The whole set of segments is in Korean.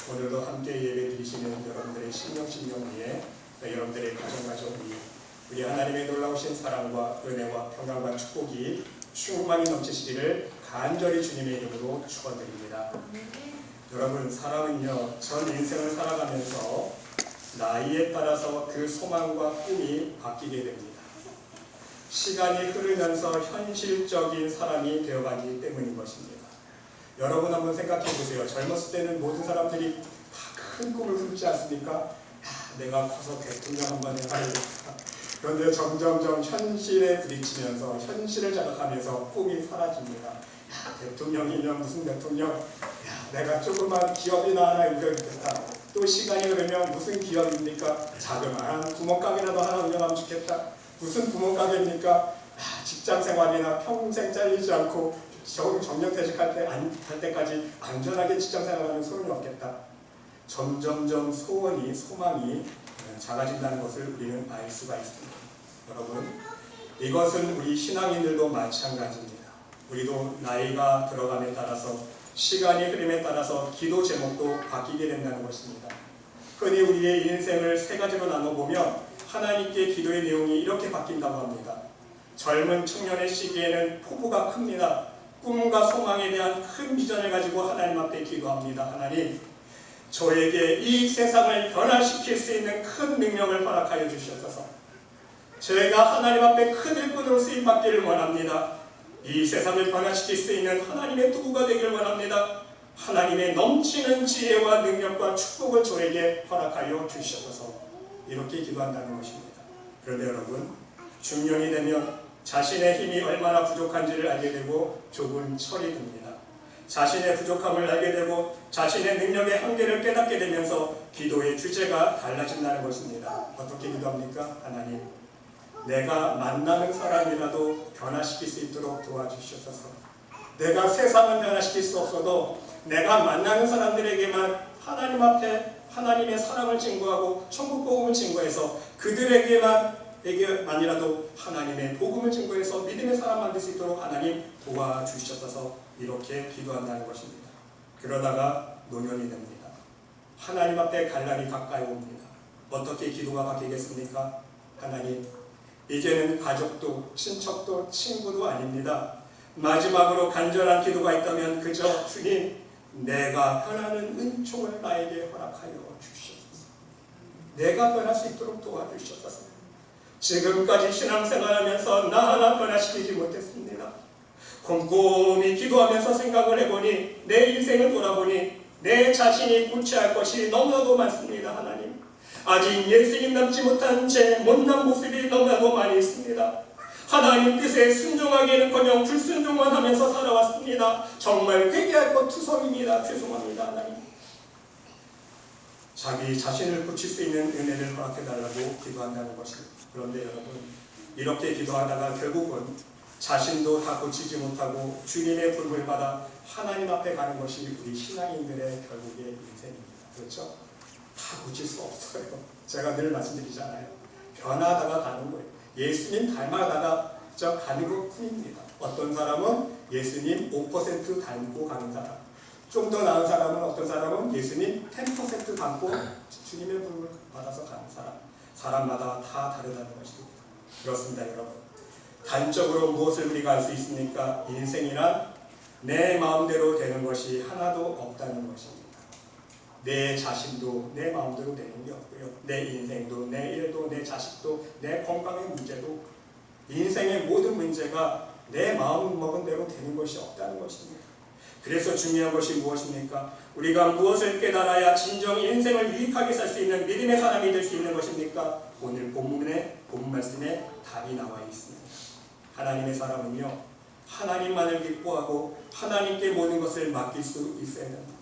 오늘도 함께 예배드리시는 여러분들의 심령 위에 여러분들의 가정 위에 우리 하나님의 놀라우신 사랑과 은혜와 평강과 축복이 충만히 넘치시기를 간절히 주님의 이름으로 축원드립니다. 여러분, 사람은요 전 인생을 살아가면서 나이에 따라서 그 소망과 꿈이 바뀌게 됩니다. 시간이 흐르면서 현실적인 사람이 되어가기 때문인 것입니다. 여러분 한번 생각해 보세요. 젊었을 때는 모든 사람들이 다 큰 꿈을 품지 않습니까? 야, 내가 커서 대통령 한번 해봐야겠다. 그런데 점점점 현실에 부딪히면서 현실을 자각하면서 꿈이 사라집니다. 야, 대통령이면 무슨 대통령? 야, 내가 조그만 기업이나 하나 운영했겠다. 또 시간이 흐르면 무슨 기업입니까? 자그마한 구멍가게라도 하나 운영하면 좋겠다. 무슨 구멍가게입니까? 직장생활이나 평생 잘리지 않고 정년퇴직할 때까지 안전하게 직장생활하면 소용이 없겠다. 점점점 소망이 작아진다는 것을 우리는 알 수가 있습니다. 여러분, 이것은 우리 신앙인들도 마찬가지입니다. 우리도 나이가 들어감에 따라서 시간이 흐름에 따라서 기도 제목도 바뀌게 된다는 것입니다. 흔히 우리의 인생을 세 가지로 나눠보면 하나님께 기도의 내용이 이렇게 바뀐다고 합니다. 젊은 청년의 시기에는 포부가 큽니다. 꿈과 소망에 대한 큰 비전을 가지고 하나님 앞에 기도합니다. 하나님, 저에게 이 세상을 변화시킬 수 있는 큰 능력을 허락하여 주시옵소서. 제가 하나님 앞에 큰 일꾼으로 쓰임받기를 원합니다. 이 세상을 변화시킬 수 있는 하나님의 도구가 되기를 원합니다. 하나님의 넘치는 지혜와 능력과 축복을 저에게 허락하여 주시옵소서. 이렇게 기도한다는 것입니다. 그런데 여러분, 중년이 되면 자신의 힘이 얼마나 부족한지를 알게 되고 조금 철이 듭니다. 자신의 부족함을 알게 되고 자신의 능력의 한계를 깨닫게 되면서 기도의 주제가 달라진다는 것입니다. 어떻게 기도합니까? 하나님, 내가 만나는 사람이라도 변화시킬 수 있도록 도와주시옵소서. 내가 세상을 변화시킬 수 없어도 내가 만나는 사람들에게만 하나님 앞에 하나님의 사랑을 증거하고 천국 복음을 증거해서 그들에게만이라도 하나님의 복음을 증거해서 믿음의 사람 만들 수 있도록 하나님 도와주시옵소서. 이렇게 기도한다는 것입니다. 그러다가 노년이 됩니다. 하나님 앞에 갈 날이 가까이 옵니다. 어떻게 기도가 바뀌겠습니까? 하나님, 이제는 가족도 친척도 친구도 아닙니다. 마지막으로 간절한 기도가 있다면 그저 주님, 내가 변하는 은총을 나에게 허락하여 주시옵소서. 내가 변할 수 있도록 도와주시옵소서. 지금까지 신앙생활하면서 나 하나 변화시키지 못했습니다. 곰곰이 기도하면서 생각을 해보니 내 인생을 돌아보니 내 자신이 고쳐야 할 것이 너무나도 많습니다. 하나님, 아직 예수님 닮지 못한 제 못난 모습이 너무나도 많이 있습니다. 하나님 뜻에 순종하기는커녕 불순종만 하면서 살아왔습니다. 정말 회개할 것 투성입니다. 죄송합니다. 하나님, 자기 자신을 고칠 수 있는 은혜를 허락해달라고 기도한다는 것입니다. 그런데 여러분, 이렇게 기도하다가 결국은 자신도 다 고치지 못하고 주님의 부름을 받아 하나님 앞에 가는 것이 우리 신앙인들의 결국의 인생입니다. 그렇죠? 다 고칠 수 없어요. 제가 늘 말씀드리잖아요. 변하다가 가는 거예요. 예수님 닮아다가 가는 것 뿐입니다. 어떤 사람은 예수님 5% 닮고 가는 사람, 좀 더 나은 사람은 어떤 사람은 예수님 10% 닮고 주님의 부름을 받아서 가는 사람, 사람마다 다 다르다는 것입니다. 그렇습니다, 여러분. 단적으로 무엇을 우리가 알 수 있습니까? 인생이란 내 마음대로 되는 것이 하나도 없다는 것입니다. 내 자신도 내 마음대로 되는 게 없고요. 내 인생도, 내 일도, 내 자식도, 내 건강의 문제도, 인생의 모든 문제가 내 마음 먹은 대로 되는 것이 없다는 것입니다. 그래서 중요한 것이 무엇입니까? 우리가 무엇을 깨달아야 진정 인생을 유익하게 살 수 있는 믿음의 사람이 될 수 있는 것입니까? 오늘 본문 말씀에 답이 나와 있습니다. 하나님의 사람은요, 하나님만을 기뻐하고 하나님께 모든 것을 맡길 수 있어야 됩니다.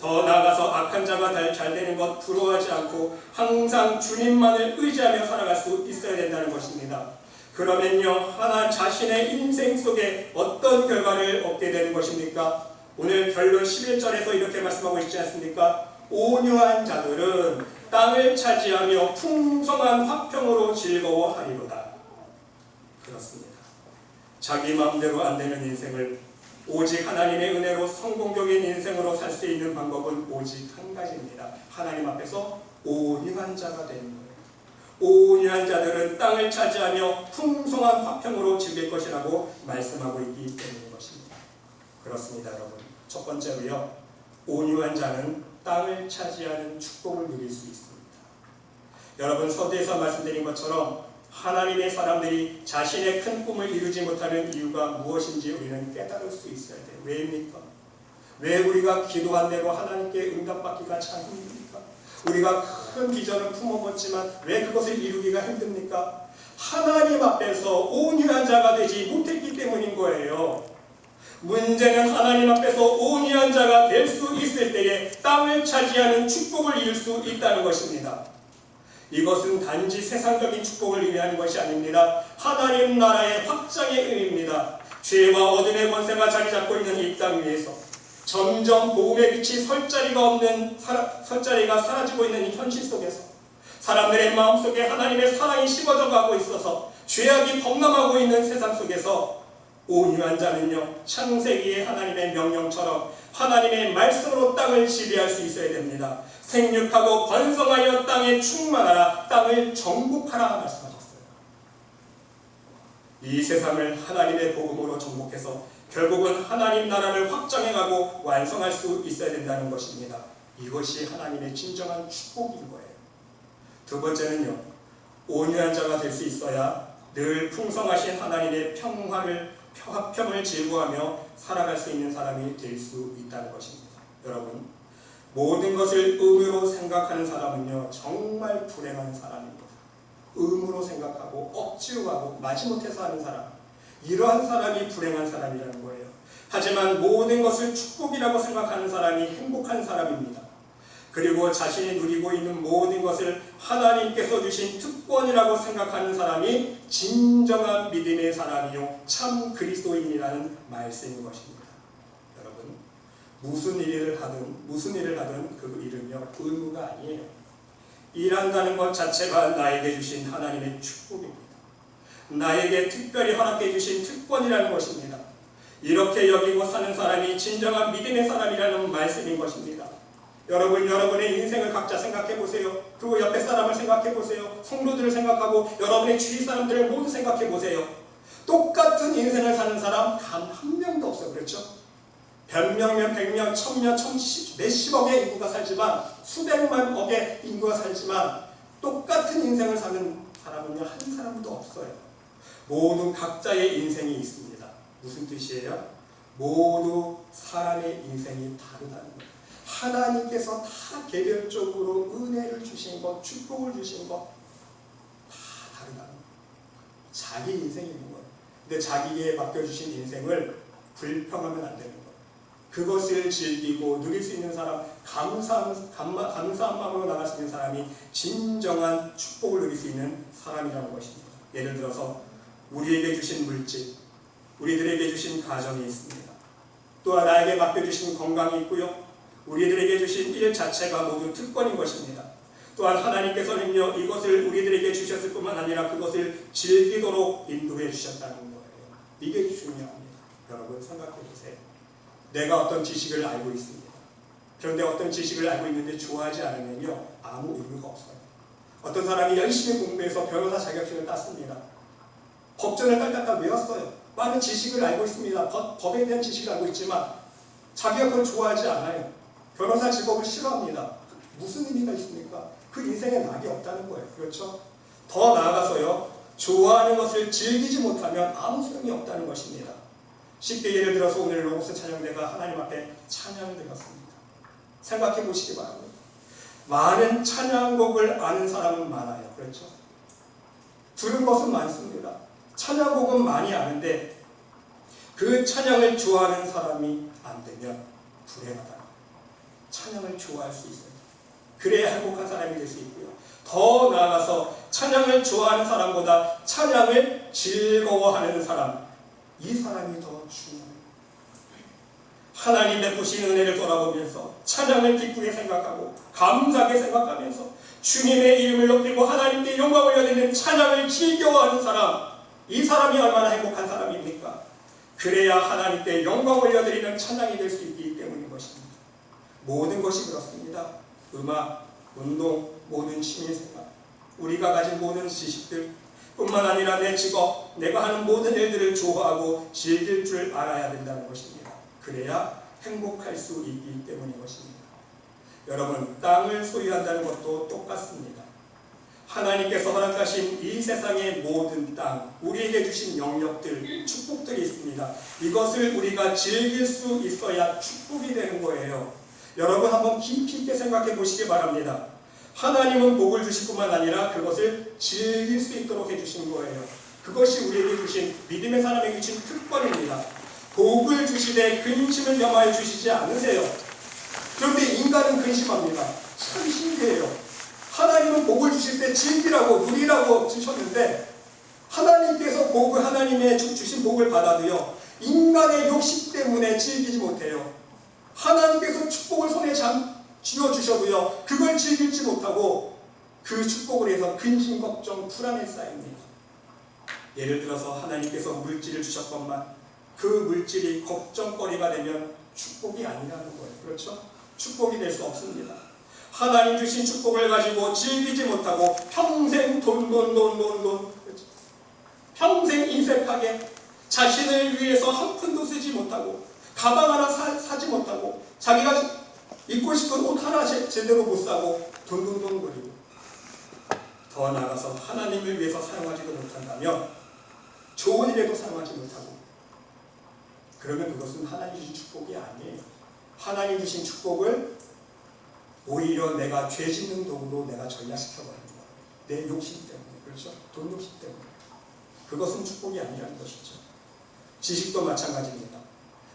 더 나아가서 악한 자가 잘 되는 것 부러워하지 않고 항상 주님만을 의지하며 살아갈 수 있어야 된다는 것입니다. 그러면요, 하나 자신의 인생 속에 어떤 결과를 얻게 되는 것입니까? 오늘 결론 11절에서 이렇게 말씀하고 있지 않습니까? 온유한 자들은 땅을 차지하며 풍성한 화평으로 즐거워하리로다. 그렇습니다. 자기 마음대로 안 되는 인생을 오직 하나님의 은혜로 성공적인 인생으로 살 수 있는 방법은 오직 한 가지입니다. 하나님 앞에서 온유한 자가 되는 거예요. 온유한 자들은 땅을 차지하며 풍성한 화평으로 즐길 것이라고 말씀하고 있기 때문인 것입니다. 그렇습니다, 여러분. 첫 번째로요, 온유한 자는 땅을 차지하는 축복을 누릴 수 있습니다. 여러분, 서두에서 말씀드린 것처럼 하나님의 사람들이 자신의 큰 꿈을 이루지 못하는 이유가 무엇인지 우리는 깨달을 수 있어야 돼요. 왜입니까? 왜 우리가 기도한 대로 하나님께 응답받기가 참 힘듭니까? 우리가 큰 비전을 품어봤지만 왜 그것을 이루기가 힘듭니까? 하나님 앞에서 온유한 자가 되지 못했기 때문인 거예요. 문제는 하나님 앞에서 온유한 자가 될 수 있을 때에 땅을 차지하는 축복을 이룰 수 있다는 것입니다. 이것은 단지 세상적인 축복을 의미하는 것이 아닙니다. 하나님 나라의 확장의 의미입니다. 죄와 어둠의 권세가 자리 잡고 있는 이 땅 위에서 점점 복음의 빛이 설 자리가 사라지고 있는 이 현실 속에서 사람들의 마음속에 하나님의 사랑이 식어져 가고 있어서 죄악이 범람하고 있는 세상 속에서 온유한 자는요, 창세기의 하나님의 명령처럼 하나님의 말씀으로 땅을 지배할 수 있어야 됩니다. 생육하고 번성하여 땅에 충만하라, 땅을 정복하라 말씀하셨어요. 이 세상을 하나님의 복음으로 정복해서 결국은 하나님 나라를 확장해가고 완성할 수 있어야 된다는 것입니다. 이것이 하나님의 진정한 축복인 거예요. 두 번째는요, 온유한 자가 될 수 있어야 늘 풍성하신 하나님의 화평을 즐거워하며 살아갈 수 있는 사람이 될 수 있다는 것입니다. 여러분, 모든 것을 의무로 생각하는 사람은요, 정말 불행한 사람입니다. 의무로 생각하고 억지로 하고 마지못해서 하는 사람, 이러한 사람이 불행한 사람이라는 거예요. 하지만 모든 것을 축복이라고 생각하는 사람이 행복한 사람입니다. 그리고 자신이 누리고 있는 모든 것을 하나님께서 주신 특권이라고 생각하는 사람이 진정한 믿음의 사람이요, 참 그리스도인이라는 말씀인 것입니다. 여러분, 무슨 일을 하든 그 일은요, 의무가 아니에요. 일한다는 것 자체가 나에게 주신 하나님의 축복입니다. 나에게 특별히 허락해 주신 특권이라는 것입니다. 이렇게 여기고 사는 사람이 진정한 믿음의 사람이라는 말씀인 것입니다. 여러분, 여러분의 인생을 각자 생각해 보세요. 그리고 옆에 사람을 생각해 보세요. 성도들을 생각하고 여러분의 주위 사람들을 모두 생각해 보세요. 똑같은 인생을 사는 사람 단 한 명도 없어요. 그렇죠? 백명면 백명, 천명, 몇십억의 인구가 살지만, 수백만 억의 인구가 살지만 똑같은 인생을 사는 사람은요, 한 사람도 없어요. 모두 각자의 인생이 있습니다. 무슨 뜻이에요? 모두 사람의 인생이 다르다는 거예요. 하나님께서 다 개별적으로 은혜를 주신 것, 축복을 주신 것 다 다르다는 거예요. 자기 인생이 있는 거예요. 근데 자기에게 맡겨주신 인생을 불평하면 안 되는 거예요. 그것을 즐기고 누릴 수 있는 사람, 감사한 마음으로 나갈 수 있는 사람이 진정한 축복을 누릴 수 있는 사람이라는 것입니다. 예를 들어서 우리에게 주신 물질, 우리들에게 주신 가정이 있습니다. 또한 나에게 맡겨주신 건강이 있고요, 우리들에게 주신 일 자체가 모두 특권인 것입니다. 또한 하나님께서는요, 이것을 우리들에게 주셨을 뿐만 아니라 그것을 즐기도록 인도해 주셨다는 거예요. 이게 중요합니다. 여러분, 생각해 보세요. 내가 어떤 지식을 알고 있습니다. 그런데 어떤 지식을 알고 있는데 좋아하지 않으면요, 아무 의미가 없어요. 어떤 사람이 열심히 공부해서 변호사 자격증을 땄습니다. 법전을 딸딸딸 외웠어요. 많은 지식을 알고 있습니다. 법에 대한 지식을 알고 있지만 자기가 그걸 좋아하지 않아요. 변호사 직업을 싫어합니다. 무슨 의미가 있습니까? 그 인생에 낙이 없다는 거예요. 그렇죠? 더 나아가서요, 좋아하는 것을 즐기지 못하면 아무 소용이 없다는 것입니다. 쉽게 예를 들어서 오늘 로고스 찬양대가 하나님 앞에 찬양드렸습니다. 생각해 보시기 바랍니다. 많은 찬양곡을 아는 사람은 많아요. 그렇죠? 들은 것은 많습니다. 찬양곡은 많이 아는데 그 찬양을 좋아하는 사람이 안 되면 불행하다. 찬양을 좋아할 수 있어요. 그래야 행복한 사람이 될 수 있고요. 더 나아가서 찬양을 좋아하는 사람보다 찬양을 즐거워하는 사람, 이 사람이 더 중요해요. 하나님 베푸신 은혜를 돌아보면서 찬양을 기쁘게 생각하고 감사하게 생각하면서 주님의 이름을 높이고 하나님께 영광을 올려드리는 찬양을 즐겨하는 사람, 이 사람이 얼마나 행복한 사람입니까? 그래야 하나님께 영광 올려드리는 찬양이 될 수 있기 때문인 것입니다. 모든 것이 그렇습니다. 음악, 운동, 모든 취미생활, 우리가 가진 모든 지식들 뿐만 아니라 내 직업, 내가 하는 모든 일들을 좋아하고 즐길 줄 알아야 된다는 것입니다. 그래야 행복할 수 있기 때문인 것입니다. 여러분, 땅을 소유한다는 것도 똑같습니다. 하나님께서 허락하신 이 세상의 모든 땅, 우리에게 주신 영역들, 축복들이 있습니다. 이것을 우리가 즐길 수 있어야 축복이 되는 거예요. 여러분 한번 깊이 있게 생각해 보시기 바랍니다. 하나님은 복을 주실 뿐만 아니라 그것을 즐길 수 있도록 해주신 거예요. 그것이 우리에게 주신, 믿음의 사람에게 주신 특권입니다. 복을 주시되 근심을 겸하여 주시지 않으세요. 그런데 인간은 근심합니다. 참 신기해요. 하나님은 복을 주실 때 즐기라고, 누리라고 주셨는데 하나님께서 복을, 하나님의 주신 복을 받아도요, 인간의 욕심 때문에 즐기지 못해요. 하나님께서 축복을 손에 쥐어주셔도요, 그걸 즐기지 못하고 그 축복을 해서 근심, 걱정, 불안에 쌓입니다. 예를 들어서 하나님께서 물질을 주셨건만 그 물질이 걱정거리가 되면 축복이 아니라는 거예요. 그렇죠? 축복이 될 수 없습니다. 하나님 주신 축복을 가지고 즐기지 못하고 평생 돈, 그렇죠? 평생 인색하게 자신을 위해서 한 푼도 쓰지 못하고 가방 하나 사지 못하고 자기가 입고 싶은 옷 하나 제대로 못 사고 돈거리고, 더 나아가서 하나님을 위해서 사용하지도 못한다면 좋은 일에도 사용하지 못하고, 그러면 그것은 하나님 주신 축복이 아니에요. 하나님 주신 축복을 오히려 내가 죄 짓는 도구로 내가 전략시켜버리는 거예요. 내 욕심 때문에. 그렇죠? 돈 욕심 때문에. 그것은 축복이 아니라는 것이죠. 지식도 마찬가지입니다.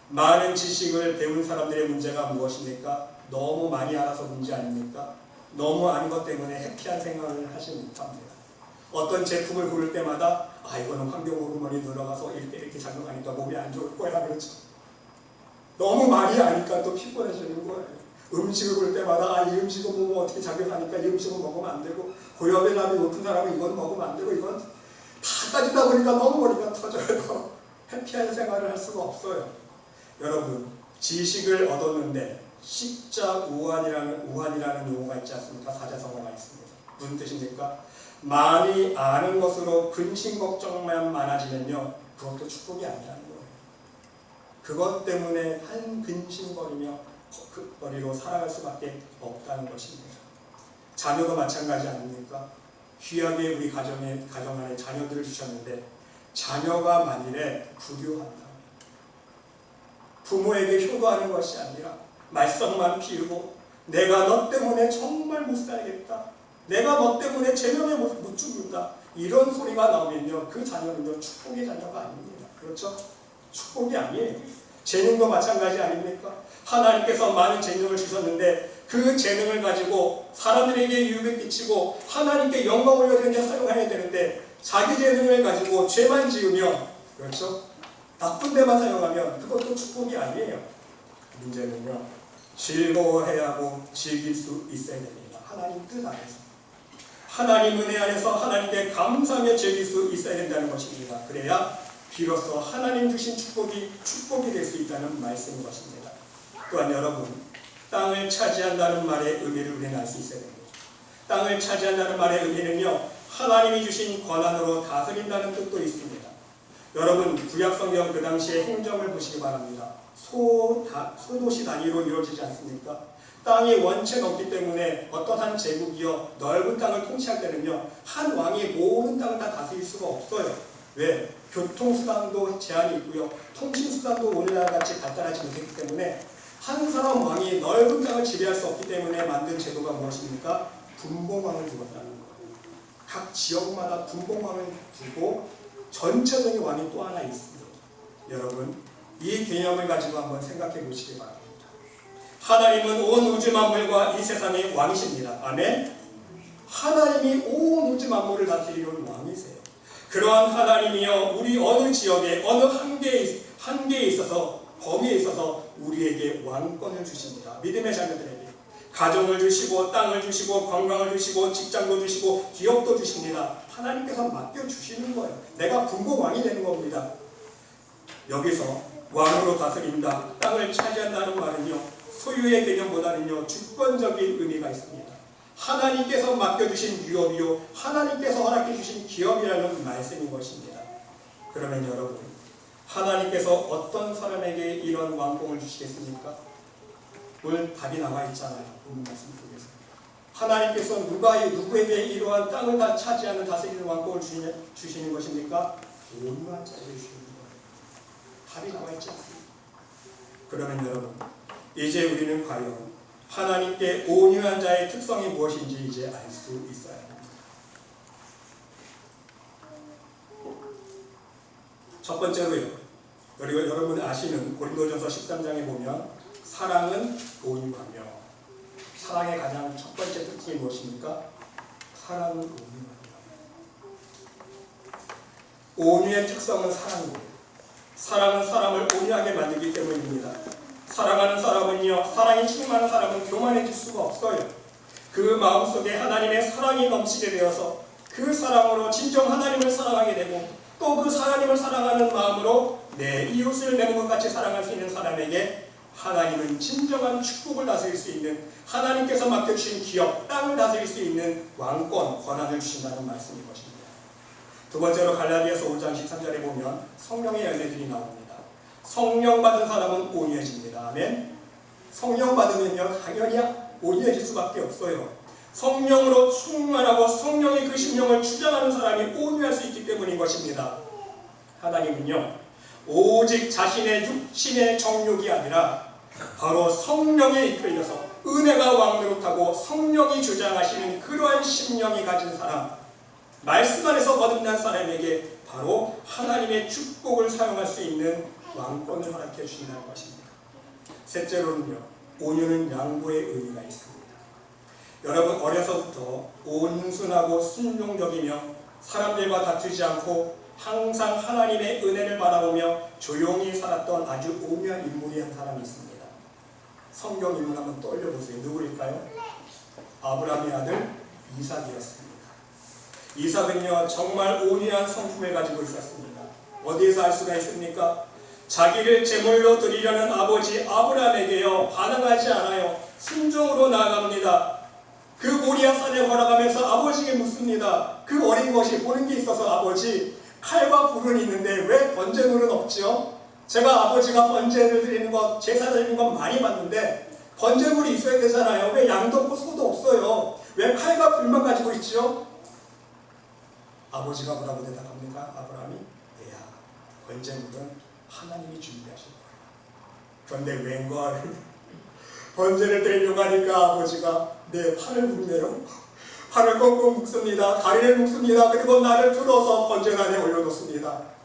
많은 지식을 배운 사람들의 문제가 무엇입니까? 너무 많이 알아서 문제 아닙니까? 너무 아는 것 때문에 해피한 생각을 하지 못합니다. 어떤 제품을 고를 때마다 이거는 환경 호르몬이 들어가서 이렇게 작용하니까 몸이 안 좋을 거야, 그렇죠? 너무 많이 아니까 또 피곤해지는 거예요. 음식을 고를 때마다 이 음식은 뭐 어떻게 작용하니까 이 음식은 먹으면 안 되고, 고혈압이 높은 사람은 이건 먹으면 안 되고, 이건 다 따지다 보니까 너무 머리가 터져요. 해피한 생활을 할 수가 없어요. 여러분, 지식을 얻었는데 우한이라는 용어가 있지 않습니까? 사자성어가 있습니다. 무슨 뜻입니까? 많이 아는 것으로 근심 걱정만 많아지면요, 그것도 축복이 아니라는 거예요. 그것 때문에 한 근심거리며 거리로 살아갈 수밖에 없다는 것입니다. 자녀도 마찬가지 아닙니까? 귀하게 우리 가정 안에 자녀들을 주셨는데 자녀가 만일에 불효한다, 부모에게 효도하는 것이 아니라 말썽만 피우고 내가 너 때문에 정말 못 살겠다, 내가 너 때문에 제명에 못 죽는다, 이런 소리가 나오면요, 그 자녀는요, 축복의 자녀가 아닙니다. 그렇죠? 축복이 아니에요. 재능도 마찬가지 아닙니까? 하나님께서 많은 재능을 주셨는데 그 재능을 가지고 사람들에게 유익을 끼치고 하나님께 영광 올려드리는 데 사용해야 되는데 자기 재능을 가지고 죄만 지으면, 그렇죠? 나쁜 데만 사용하면 그것도 축복이 아니에요. 문제는요, 즐거워해야 하고 즐길 수 있어야 됩니다. 하나님 뜻 안에서, 하나님 은혜 안에서 하나님께 감사하며 즐길 수 있어야 된다는 것입니다. 그래야 비로소 하나님 주신 축복이 될 수 있다는 말씀인 것입니다. 또한 여러분, 땅을 차지한다는 말의 의미를 우리는 알 수 있어야 됩니다. 땅을 차지한다는 말의 의미는요, 하나님이 주신 권한으로 다스린다는 뜻도 있습니다. 여러분, 구약성경 그 당시의 행정을 보시기 바랍니다. 소도시 단위로 이루어지지 않습니까? 땅이 원체 없기 때문에 어떤 한 제국이요, 넓은 땅을 통치할 때는요, 한 왕이 모든 땅을 다 다스릴 수가 없어요. 왜? 교통수단도 제한이 있고요, 통신수단도 오늘날 같이 발달하지 못했기 때문에 한 사람 왕이 넓은 땅을 지배할 수 없기 때문에 만든 제도가 무엇입니까? 분봉왕을 두었다는 거예요. 각 지역마다 분봉왕을 두고 전체적인 왕이 또 하나 있습니다. 여러분, 이 개념을 가지고 한번 생각해 보시기 바랍니다. 하나님은 온 우주 만물과 이 세상의 왕이십니다. 아멘? 하나님이 온 우주 만물을 다스리는 왕이세요. 그러한 하나님이여, 우리 어느 지역에 어느 한계에 있어서, 범위에 있어서 우리에게 왕권을 주십니다. 믿음의 자녀들에게 가정을 주시고 땅을 주시고 건강을 주시고 직장도 주시고 기업도 주십니다. 하나님께서 맡겨주시는 거예요. 내가 분봉왕이 되는 겁니다. 여기서 왕으로 다스린다, 땅을 차지한다는 말은요, 소유의 개념보다는요, 주권적인 의미가 있습니다. 하나님께서 맡겨주신 유업이요, 하나님께서 허락해주신 기업이라는 말씀인 것입니다. 그러면 여러분, 하나님께서 어떤 사람에게 이런 왕권을 주시겠습니까? 오늘 답이 나와 있잖아요. 오늘 말씀 속에서. 하나님께서 누구에게 이러한 땅을 다 차지하는 다스리는 왕권을 주시는 것입니까? 온유한 자에게 주시는 거예요. 답이 나와 있지 않습니까? 그러면 여러분, 이제 우리는 과연 하나님께 온유한 자의 특성이 무엇인지 이제 알 수 있어야 합니다. 첫 번째로요, 그리고 여러분 아시는 고린도전서 13장에 보면 사랑은 온유하며, 사랑의 가장 첫 번째 특징이 무엇입니까? 사랑은 온유하며. 온유의 특성은 사랑이에요. 사랑은 사람을 온유하게 만들기 때문입니다. 사랑하는 사람은요, 사랑이 충만한 사람은 교만해질 수가 없어요. 그 마음속에 하나님의 사랑이 넘치게 되어서 그 사랑으로 진정 하나님을 사랑하게 되고, 또 그 하나님을 사랑하는 마음으로 내 이웃을 내 몸과 같이 사랑할 수 있는 사람에게 하나님은 진정한 축복을 다스릴 수 있는, 하나님께서 맡겨주신 기업, 땅을 다스릴 수 있는 왕권, 권한을 주신다는 말씀인 것입니다. 두 번째로 갈라디아서 5장 13절에 보면 성령의 열매들이 나옵니다. 성령 받은 사람은 온유해집니다. 아멘. 성령 받으면요, 당연히 온유해질 수밖에 없어요. 성령으로 충만하고 성령의 그 심령을 주장하는 사람이 온유할 수 있기 때문인 것입니다. 하나님은요, 오직 자신의 육신의 정욕이 아니라 바로 성령에 이끌려서 은혜가 왕노릇하고 성령이 주장하시는 그러한 심령이 가진 사람, 말씀 안에서 거듭난 사람에게 바로 하나님의 축복을 사용할 수 있는 왕권을 허락해 주신다는 것입니다. 셋째로는요, 온유는 양보의 의미가 있습니다. 여러분, 어려서부터 온순하고 순종적이며 사람들과 다투지 않고 항상 하나님의 은혜를 바라보며 조용히 살았던 아주 온유한 인물이 한 사람이 있습니다. 성경 인물 한번 떠올려보세요. 누구일까요? 아브라함의 아들 이삭이었습니다. 이삭은요, 정말 온유한 성품을 가지고 있었습니다. 어디에서 알 수가 있습니까? 자기를 제물로 드리려는 아버지 아브라함에게요, 반응하지 않아요. 순종으로 나아갑니다. 그 모리아 산에 걸어가면서 아버지에게 묻습니다. 그 어린 것이 보는 게 있어서 아버지, 칼과 불은 있는데 왜 번제물은 없지요? 제가 아버지가 번제를 드리는 것, 제사 드리는 것 많이 봤는데 번제물이 있어야 되잖아요. 왜 양도 없고 소도 없어요? 왜 칼과 불만 가지고 있지요? 아버지가 뭐라고 대답합니까? 아브라함이, 얘야, 번제물은 하나님이 준비하실 거예요. 그런데 웬걸 번제를 드리려고 하니까 아버지가 내 팔을 묶네요. 팔을 꽁꽁 묶습니다. 다리를 묶습니다. 그리고 나를 들어서 번제단에 올려놓습니다.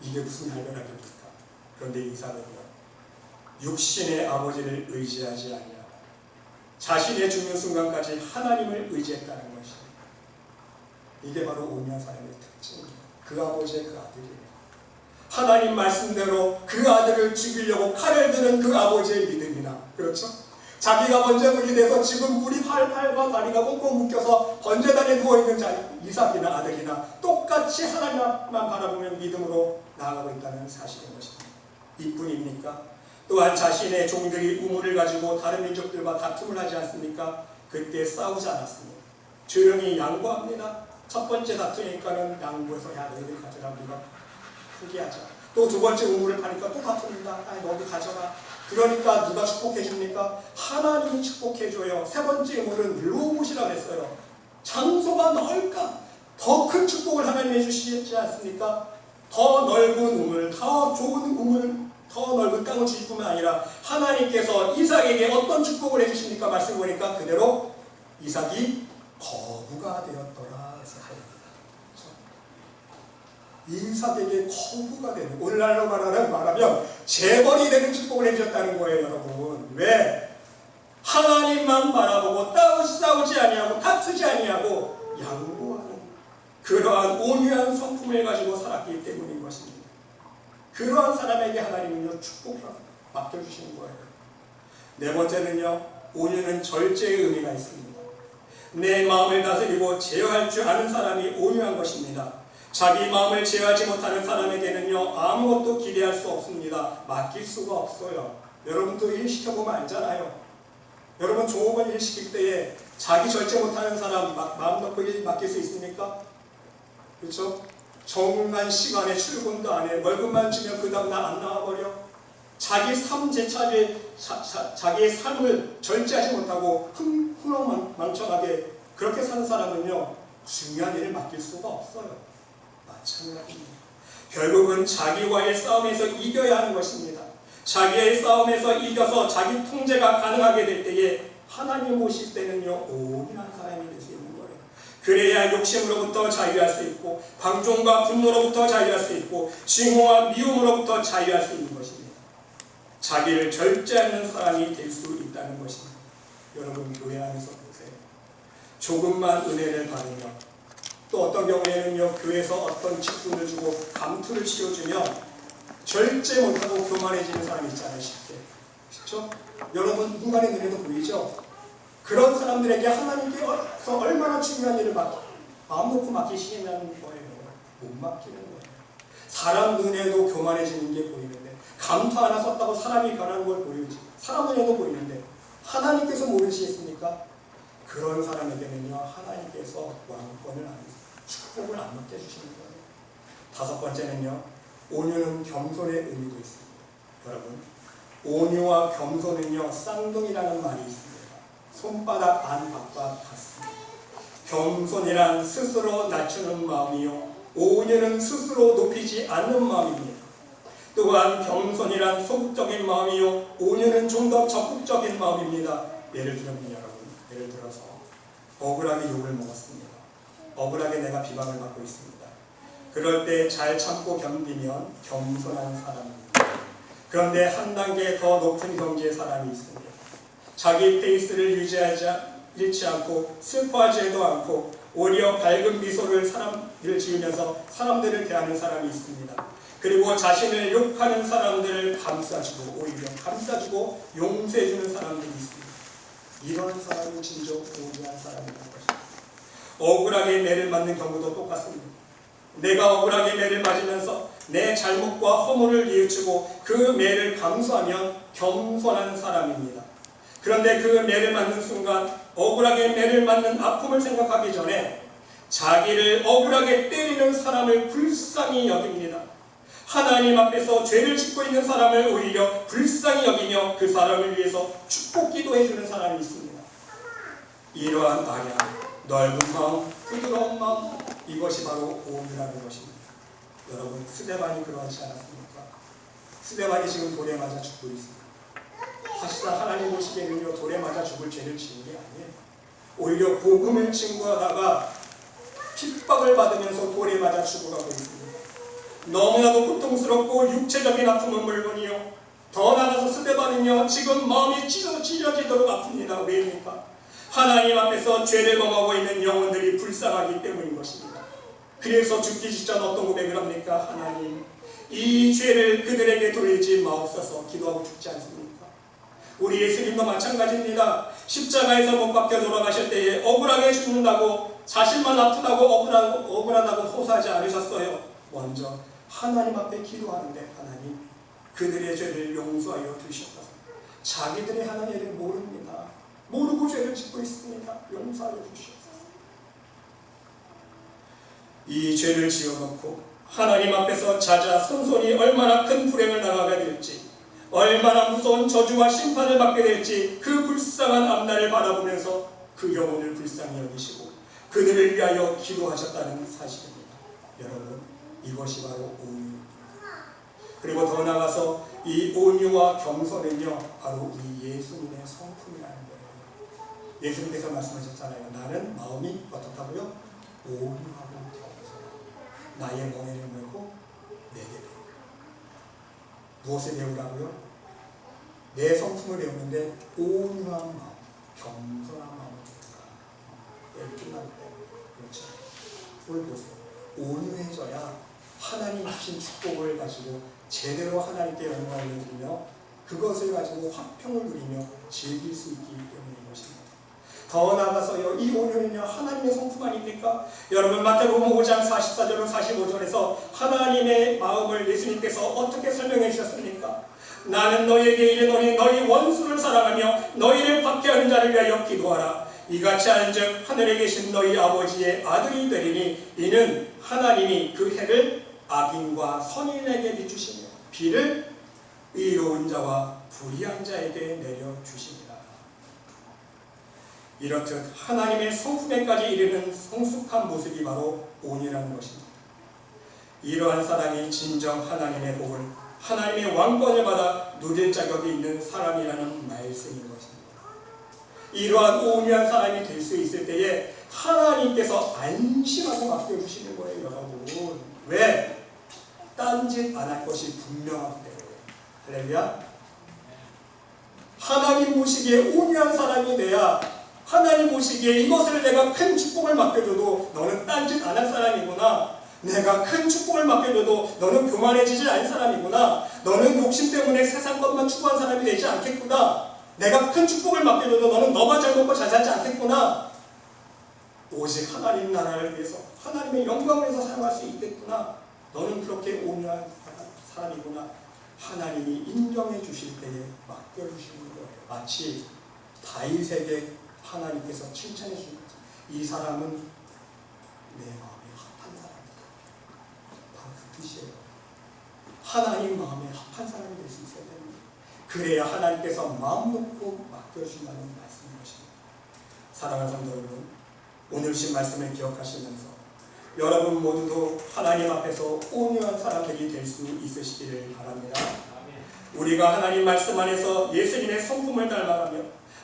이게 무슨 할배락입니까? 그런데 이삭은요, 육신의 아버지를 의지하지 아니하고 자신의 죽는 순간까지 하나님을 의지했다는 것입니다. 이게 바로 온유한 사람의 특징이에요. 그 아버지의 그 아들이에요. 하나님 말씀대로 그 아들을 죽이려고 칼을 드는 그 아버지의 믿음이나, 그렇죠? 자기가 번제물이 돼서 지금 우리 팔과 다리가 꽁꽁 묶여서 번제단에 누워있는 이삭이나 아들이나 똑같이 하나님만 바라보며 믿음으로 나아가고 있다는 사실인 것입니다. 이뿐입니까? 또한 자신의 종들이 우물을 가지고 다른 민족들과 다툼을 하지 않습니까? 그때 싸우지 않았습니다. 조용히 양보합니다. 첫 번째 다투니까는 양보해서, 야, 너희들 가져라, 우리가 포기하자. 또 두 번째 우물을 파니까 또 다툽니다. 아니, 너희 가져라. 그러니까 누가 축복해 줍니까? 하나님이 축복해줘요. 세 번째 우물은 르호봇이라고 했어요. 장소가 넓까? 더 큰 축복을 하나님이 해주시지 않습니까? 더 넓은 우물, 더 좋은 우물, 더 넓은 땅을 주실 뿐만 아니라 하나님께서 이삭에게 어떤 축복을 해주십니까? 말씀 보니까 그대로 이삭이 거부가 되었더라 해서 하였습니다. 이삭에게 거부가 되는, 오늘날로 말하면 재벌이 되는 축복을 해주셨다는 거예요, 여러분. 왜? 하나님만 바라보고 싸우지 아니하고 다투지 아니하고 양보하는 그러한 온유한 성품을 가지고 살았기 때문인 것입니다. 그러한 사람에게 하나님은요, 축복을 맡겨주시는 거예요. 네 번째는요, 온유는 절제의 의미가 있습니다. 내 마음을 다스리고 제어할 줄 아는 사람이 온유한 것입니다. 자기 마음을 제어하지 못하는 사람에게는요, 아무것도 기대할 수 없습니다. 맡길 수가 없어요. 여러분도 일 시켜보면 알잖아요. 여러분 종업원 일 시킬 때에 자기 절제 못하는 사람 마음 놓고 일 맡길 수 있습니까? 그렇죠? 정한 시간에 출근도 안 해. 월급만 주면 그 다음 날 안 나와버려. 자기 삶 자기의 삶을 절제하지 못하고 흥황망청하게 그렇게 사는 사람은요, 중요한 일을 맡길 수가 없어요. 마찬가지입니다. 결국은 자기와의 싸움에서 이겨야 하는 것입니다. 자기의 싸움에서 이겨서 자기 통제가 가능하게 될 때에 하나님 오실 때는요, 온유한 사람이 될 수 있는 거예요. 그래야 욕심으로부터 자유할 수 있고, 방종과 분노로부터 자유할 수 있고, 증오와 미움으로부터 자유할 수 있는 것입니다. 자기를 절제하는 사람이 될 수 있다는 것입니다. 여러분 교회 안에서 보세요. 조금만 은혜를 받으면, 또 어떤 경우에는요, 교회에서 어떤 직분을 주고 감투를 씌워주면 절제 못하고 교만해지는 사람이 있잖아요. 쉽게. 그렇죠? 여러분 인간의 눈에도 보이죠? 그런 사람들에게 하나님께서 얼마나 중요한 일을 마음 놓고 맡기시냐는 거예요. 못 맡기는 거예요. 사람 눈에도 교만해지는 게 보이는데, 감투 하나 썼다고 사람이 변하는 걸 보이지. 사람 눈에도 보이는데 하나님께서 모르시겠습니까? 그런 사람에게는요, 하나님께서 왕권을 축복을 안 맡겨주시는 거예요. 다섯 번째는요, 온유는 겸손의 의미도 있습니다. 여러분, 온유와 겸손은요, 쌍둥이라는 말이 있습니다. 손바닥 안팎과 같습니다. 겸손이란 스스로 낮추는 마음이요, 온유는 스스로 높이지 않는 마음입니다. 또한 겸손이란 소극적인 마음이요, 온유는 좀 더 적극적인 마음입니다. 예를 들면 여러분, 예를 들어서 억울하게 욕을 먹었습니다. 억울하게 내가 비방을 받고 있습니다. 그럴 때 잘 참고 견디면 겸손한 사람입니다. 그런데 한 단계 더 높은 경지의 사람이 있습니다. 자기 페이스를 잃지 않고 슬퍼하지도 않고 오히려 밝은 미소를 지으면서 사람들을 대하는 사람이 있습니다. 그리고 자신을 욕하는 사람들을 감싸주고, 오히려 감싸주고 용서해주는 사람들이 있습니다. 이런 사람이 진정 온유한 사람이라는 것입니다. 억울하게 매를 맞는 경우도 똑같습니다. 내가 억울하게 매를 맞으면서 내 잘못과 허물을 뉘우치고 그 매를 감수하면 겸손한 사람입니다. 그런데 그 매를 맞는 순간, 억울하게 매를 맞는 아픔을 생각하기 전에 자기를 억울하게 때리는 사람을 불쌍히 여깁니다. 하나님 앞에서 죄를 짓고 있는 사람을 오히려 불쌍히 여기며 그 사람을 위해서 축복 기도해주는 사람이 있습니다. 이러한 방향, 넓은 마음, 부드러운 마음, 이것이 바로 온유라는 것입니다. 여러분, 스데반이 그러하지 않았습니까? 스데반이 지금 돌에 맞아 죽고 있습니다. 사실상 하나님 보시기에는요, 돌에 맞아 죽을 죄를 지은 게 아니에요. 오히려 복음을 증거하다가 핍박을 받으면서 돌에 맞아 죽어가고 있습니다. 너무나도 고통스럽고 육체적인 아픔은 물론이요, 더 나아가서 스데반은요, 지금 마음이 찢어지도록 아픕니다. 왜입니까? 하나님 앞에서 죄를 범하고 있는 영혼들이 불쌍하기 때문인 것입니다. 그래서 죽기 직전 어떤 고백을 합니까? 하나님, 이 죄를 그들에게 돌리지 마옵소서. 기도하고 죽지 않습니까? 우리 예수님도 마찬가지입니다. 십자가에서 못 박혀 돌아가실 때에 억울하게 죽는다고, 자신만 아프다고 억울하다고 호소하지 않으셨어요. 먼저 하나님 앞에 기도하는데, 하나님, 그들의 죄를 용서하여 주시옵소서. 자기들의 하나님을 모릅니다. 모르고 죄를 짓고 있습니다. 용서하여 주시옵소서. 이 죄를 지어놓고 하나님 앞에서 자자 손손이 얼마나 큰 불행을 당하게 될지, 얼마나 무서운 저주와 심판을 받게 될지 그 불쌍한 앞날을 바라보면서 그 영혼을 불쌍히 여기시고 그들을 위하여 기도하셨다는 사실입니다. 여러분, 이것이 바로 온유입니다. 그리고 더 나아가서 이 온유와 겸손은요, 바로 이 예수님의 성품이라는 거예요. 예수님께서 말씀하셨잖아요. 나는 마음이 어떻다고요? 온유하고 나의 멍에를 메고 내게 배우라. 무엇을 배우라고요? 내 성품을 배우는데 온유한 마음, 겸손한 마음을 배우라. 끝나기 때문에. 그렇죠. 오늘 보세요. 온유해져야 하나님 주신 축복을 가지고 제대로 하나님께 영광을 올려드리며 그것을 가지고 화평을 누리며 즐길 수 있기 때문인 것입니다. 더 나아가서요, 이 온유는요 하나님의 성품 아닙니까? 여러분 마태복음 5장 44절로 45절에서 하나님의 마음을 예수님께서 어떻게 설명해 주셨습니까? 나는 너희에게 이르노니 너희 원수를 사랑하며 너희를 박해하는 자를 위하여 기도하라. 이같이 하는즉 하늘에 계신 너희 아버지의 아들이 되리니 이는 하나님이 그 해를 악인과 선인에게 비추시며 비를 의로운 자와 불의한 자에게 내려주십니다. 이렇듯 하나님의 성품에까지 이르는 성숙한 모습이 바로 온유라는 것입니다. 이러한 사람이 진정 하나님의 복을, 하나님의 왕권을 받아 누릴 자격이 있는 사람이라는 말씀인 것입니다. 이러한 온유한 사람이 될 수 있을 때에 하나님께서 안심하고 맡겨주시는 거예요, 여러분. 왜? 딴짓 안 할 것이 분명하기 때문에. 할렐루야. 하나님 보시기에 온유한 사람이 돼야 하나님 보시기에 이것을 내가 큰 축복을 맡겨줘도 너는 딴짓 안 할 사람이구나. 내가 큰 축복을 맡겨줘도 너는 교만해지지 않은 사람이구나. 너는 욕심 때문에 세상 것만 추구한 사람이 되지 않겠구나. 내가 큰 축복을 맡겨줘도 너는 너만 잘 먹고 잘 살지 않겠구나. 오직 하나님 나라를 위해서, 하나님의 영광을 위해서 사용할 수 있겠구나. 너는 그렇게 온유한 사람이구나. 하나님이 인정해 주실 때에 맡겨주시는 거예요. 마치 다윗에게 하나님께서 칭찬해 주신 거죠. 이 사람은 내 마음에 합한 사람이다. 바로 그 뜻이에요. 하나님 마음에 합한 사람이 될 수 있어야 됩니다. 그래야 하나님께서 마음 놓고 맡겨주신다는 말씀인 것입니다. 사랑하는 성도 여러분, 오늘 신 말씀을 기억하시면서 여러분 모두도 하나님 앞에서 온유한 사람들이 될 수 있으시기를 바랍니다. 우리가 하나님 말씀 안에서 예수님의 성품을 닮아가며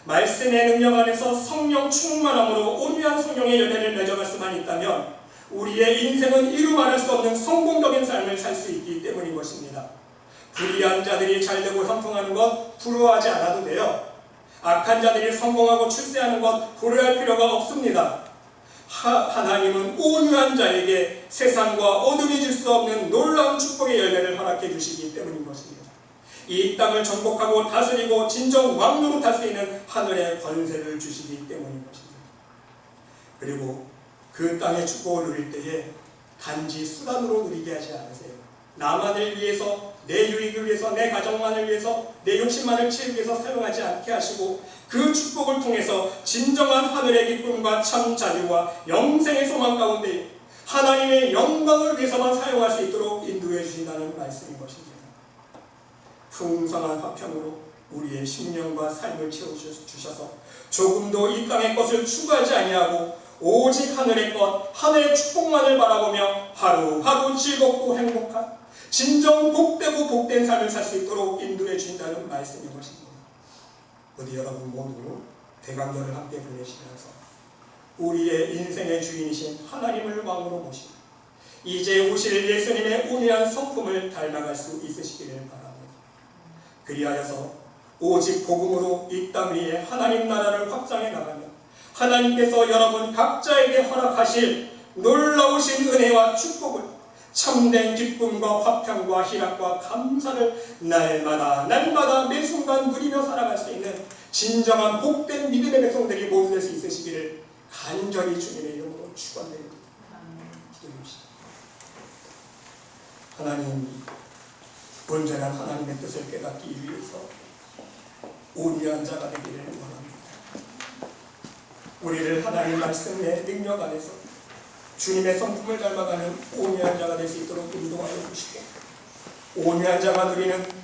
말씀의 능력 안에서 성령 충만함으로 온유한 성령의 연애를 맺어갈 수만 있다면 우리의 인생은 이루 말할 수 없는 성공적인 삶을 살 수 있기 때문인 것입니다. 불의한 자들이 잘되고 형통하는 것 부러워하지 않아도 돼요. 악한 자들이 성공하고 출세하는 것 부러워할 필요가 없습니다. 하나님은 온유한 자에게 세상과 어둠이 줄 수 없는 놀라운 축복의 열매를 허락해 주시기 때문인 것입니다. 이 땅을 정복하고 다스리고 진정 왕노릇 할 수 있는 하늘의 권세를 주시기 때문인 것입니다. 그리고 그 땅의 축복을 누릴 때에 단지 수단으로 누리게 하지 않으세요. 나만을 위해서, 내 유익을 위해서, 내 가정만을 위해서, 내 욕심만을 채우기 위해서 사용하지 않게 하시고 그 축복을 통해서 진정한 하늘의 기쁨과 참 자유와 영생의 소망 가운데 하나님의 영광을 위해서만 사용할 수 있도록 인도해 주신다는 말씀인 것입니다. 풍성한 화평으로 우리의 심령과 삶을 채워주셔서 조금도 이 땅의 것을 추구하지 아니하고 오직 하늘의 것, 하늘의 축복만을 바라보며 하루하루 즐겁고 행복한 진정 복되고 복된 삶을 살 수 있도록 인도해 주신다는 말씀인 것입니다. 우리 여러분 모두 대강절을 함께 보내시면서 우리의 인생의 주인이신 하나님을 왕으로 모시고 이제 오실 예수님의 온유한 성품을 닮아갈 수 있으시기를 바랍니다. 그리하여서 오직 복음으로 이 땅 위에 하나님 나라를 확장해 나가며 하나님께서 여러분 각자에게 허락하실 놀라우신 은혜와 축복을, 참된 기쁨과 화평과 희락과 감사를 날마다 매 순간 누리며 살아갈 수 있는 진정한 복된 믿음의 백성들이 모두 될 수 있으시기를 간절히 주님의 이름으로 축원드립니다. 기도합시다. 하나님, 온전한 하나님의 뜻을 깨닫기 위해서 온유한 자가 되기를 원합니다. 우리를 하나님 말씀의 능력 안에서 주님의 성품을 닮아가는 온유한 자가 될 수 있도록 인도하여 주시고 온유한 자가 누리는